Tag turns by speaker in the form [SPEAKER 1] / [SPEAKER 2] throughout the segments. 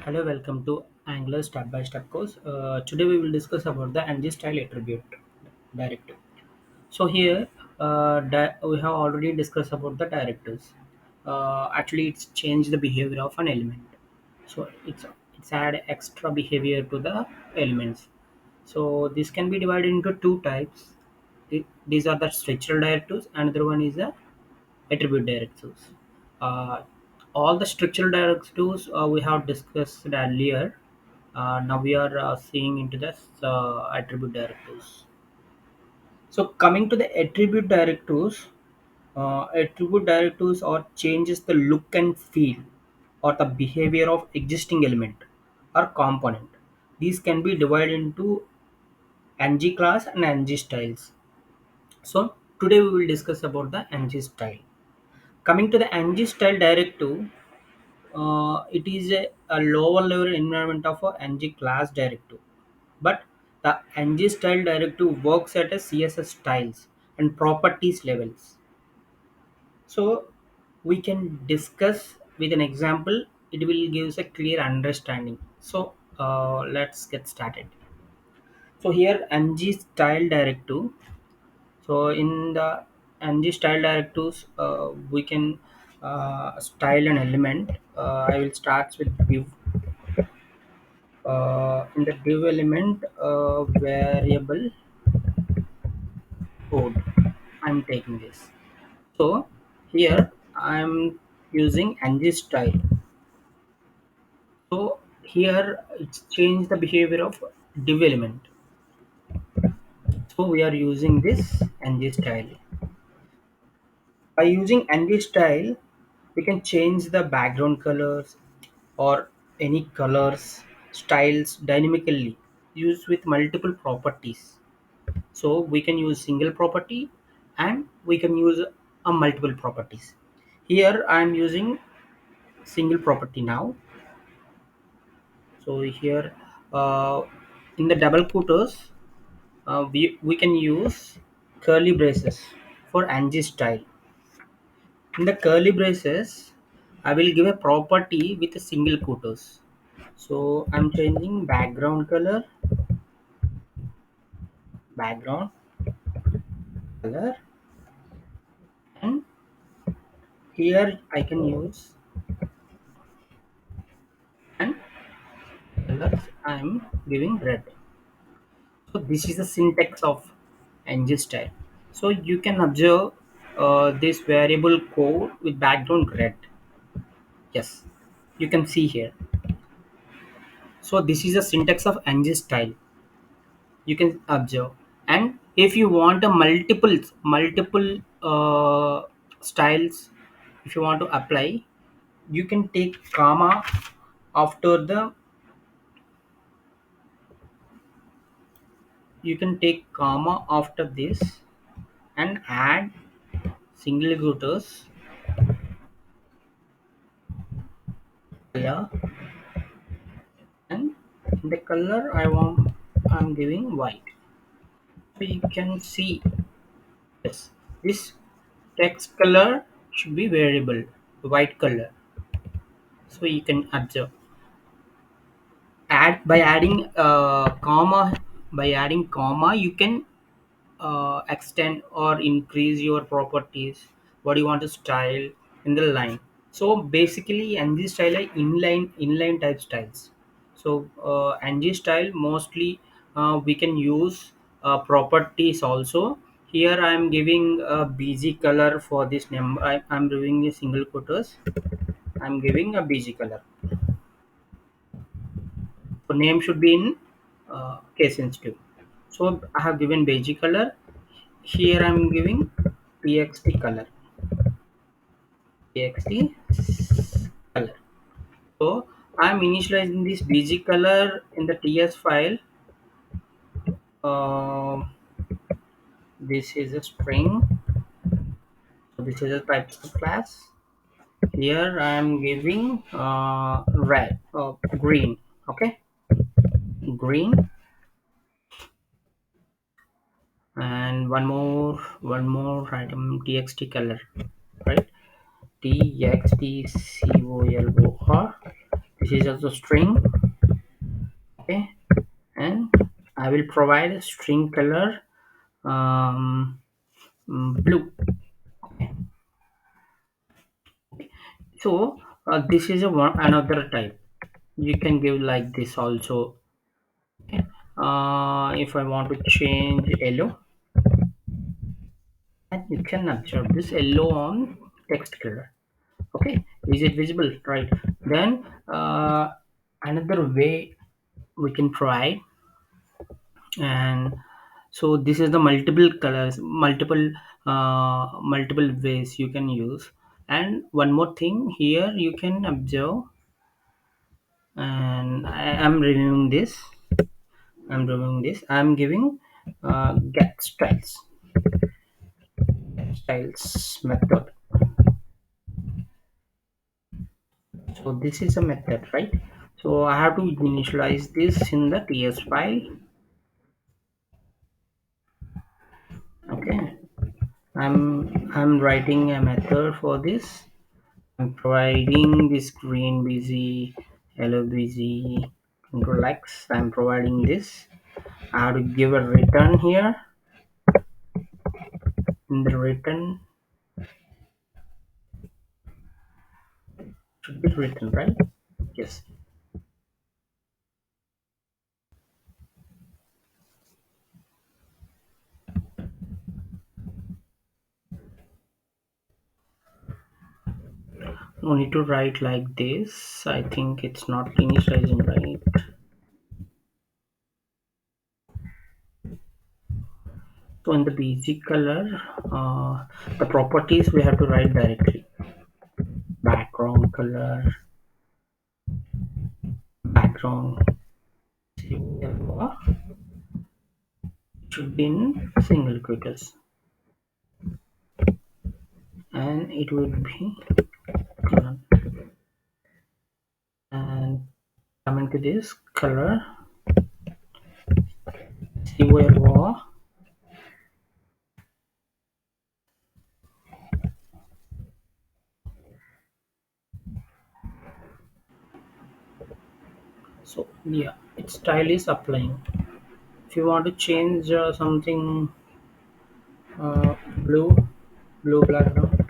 [SPEAKER 1] Hello, welcome to Angular Step by Step course. Today we will discuss about the Ngstyle attribute directive. So here we have already discussed about the directives. Actually, it's changed the behavior of an element. So it's add extra behavior to the elements. So this can be divided into two types. These are the structural directives. Another one is the attribute directives. Uh, all the structural directives we have discussed earlier. Now we are seeing into the attribute directives. So coming to the attribute directives or changes the look and feel or the behavior of existing element or component. These can be divided into ng class and ng styles. So today we will discuss about the ng style. Coming to the ng style directive, it is a lower level environment of a ng class directive, but the ng style directive works at a css styles and properties levels. So we can discuss with an example. It will give us a clear understanding. So let's get started. So here ng style directive. So in the ng style directives, we can style an element. I will start with div. In the div element variable code, I'm taking this. So here I'm using ng style. So here it's changed the behavior of div element. So we are using this ng style. By using ng style, we can change the background colors or any colors styles dynamically used with multiple properties. So we can use single property and we can use a multiple properties. Here I am using single property now. So here uh, in the double quotes, we can use curly braces for ng style. In the curly braces, I will give a property with a single quotes. So I'm changing background color, and here I can use and colors I'm giving red. So this is the syntax of ng style. So you can observe this variable code with background red. Yes, you can see here. So this is the syntax of ng style. You can observe, and if you want a multiple styles, if you want to apply, you can take comma after the you can take comma after this and add single quotes color, and the color I'm giving white. So you can see this this text color should be variable white color. So you can observe add by adding comma you can extend or increase your properties what you want to style in the line. So basically ng style are inline type styles. So ng style mostly we can use properties also. Here I am giving a bg color for this number. I'm doing a single quotes. I'm giving a bg color. So name should be in case sensitive. So I have given beige color. Here I am giving txt color. Txt color. So I am initializing this beige color in the ts file. Uh, this is a string. So this is a type of class. Here I am giving green. Okay, green, and one more item txt color, right? txtcolor This is also string. Okay, and I will provide a string color um, blue. Okay. So this is a one another type. You can give like this also. Okay. If I want to change yellow, and you can observe this yellow on text color. Okay, is it visible? Right. Then another way we can provide, and so this is the multiple colors, multiple ways you can use. And one more thing here you can observe, and I'm giving get styles method. So this is a method, right? So I have to initialize this in the ts file. Okay, I'm writing a method for this. I'm providing this green busy, yellow busy, control X. I'm providing this. I have to give a return here. In the return should be written, right? Yes. No need to write like this. I think it's not initializing, right? So in the basic color, the properties we have to write directly. Background color, background should be in single quotes, and it would be and coming to this color COLO. So yeah, its style is applying. If you want to change something, uh, blue blue background,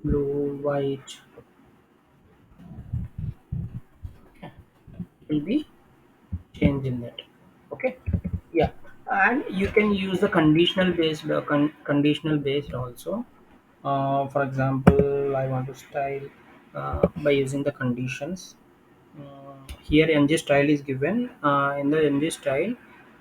[SPEAKER 1] blue white, will be changed in that. Okay, yeah. And you can use the conditional based also. For example, I want to style by using the conditions. Here ng style is given. In the ng style,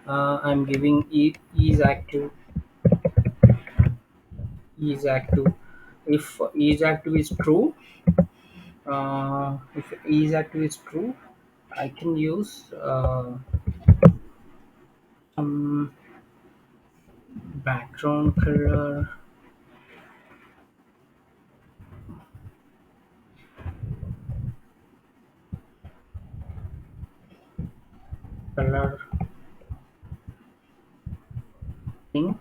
[SPEAKER 1] I'm giving is active, is active. If is active is true, if is active is true, I can use some background color pink,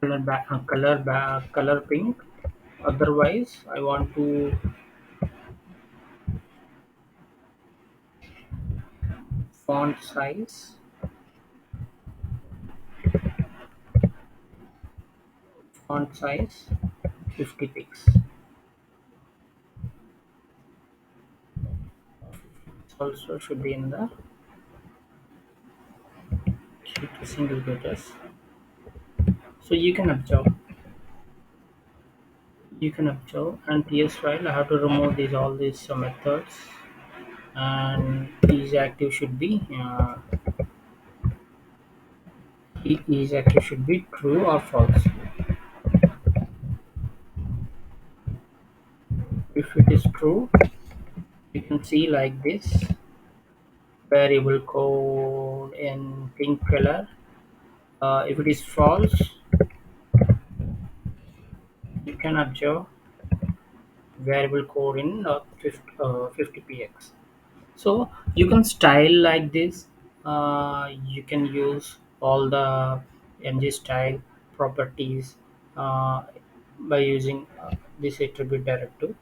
[SPEAKER 1] uh, color pink. Otherwise, I want to font size, font size 50 pixels. Also should be in the single quotes. So you can observe and ps file. I have to remove these all these methods, and is active should be is active should be true or false. If it is true, you can see like this variable code in pink color. If it is false, you can observe variable code in 50px. So you can style like this. You can use all the Ngstyle properties uh, by using this attribute directive.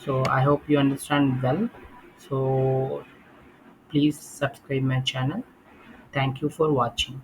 [SPEAKER 1] So I hope you understand well. So please subscribe my channel. Thank you for watching.